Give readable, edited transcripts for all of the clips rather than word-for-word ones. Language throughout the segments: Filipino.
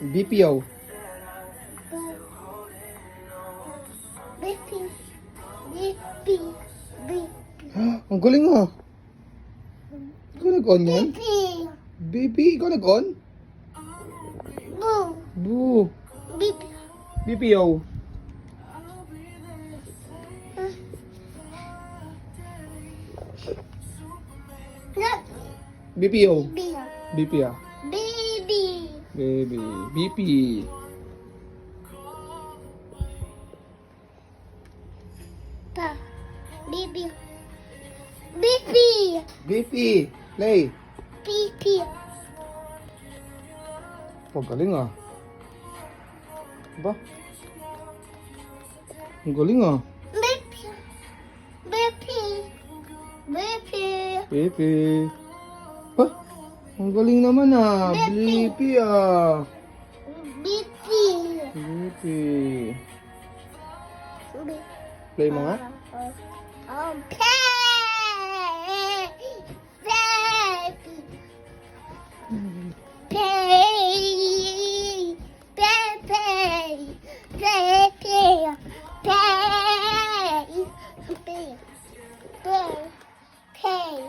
BPO. BP. BP. BP. Ang galing ah. Ikaw nag-on yan? BP. BP, ikaw nag-on? Boo. Boo. BP. BPO. BPO. Baby. BP ah. Baby. Baby. BP. Pa. Baby. BP. BP. Play. BP. Oh, galing ah. Ba? Ang galing ah. BP. BP. BP. BP. Ha? Ang galing naman ah. BP ah. BP. BP. Play mo nga. Okay.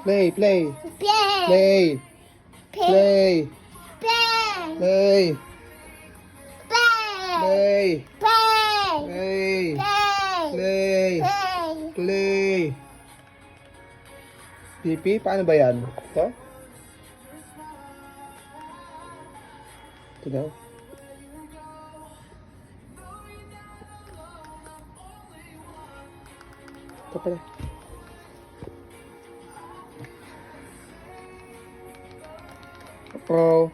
Play, play. Play. Play. Play. Play. Play. Play. Play. BP, paano ba yan? Ito? Ito daw. Ito pala. Oh.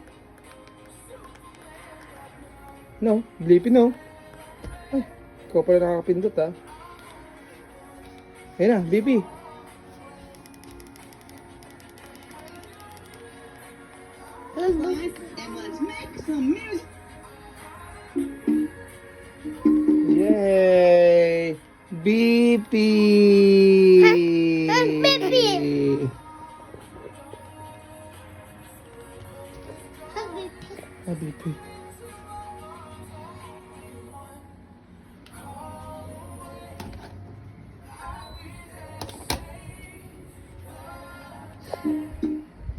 No, Blippi no. Ay, ikaw pala nakakapindot ah. Ayun na, Blippi. And let's make some music. Yay! BP! BP! Ah, BP.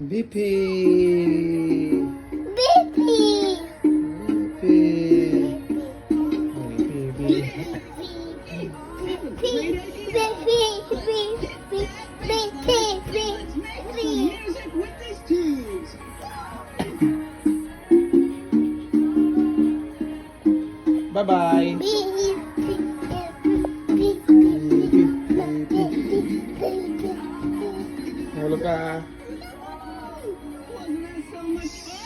BP! BP. BP! Music with these tunes. Bye-bye! Mahulog ka. Wasn't that so much fun?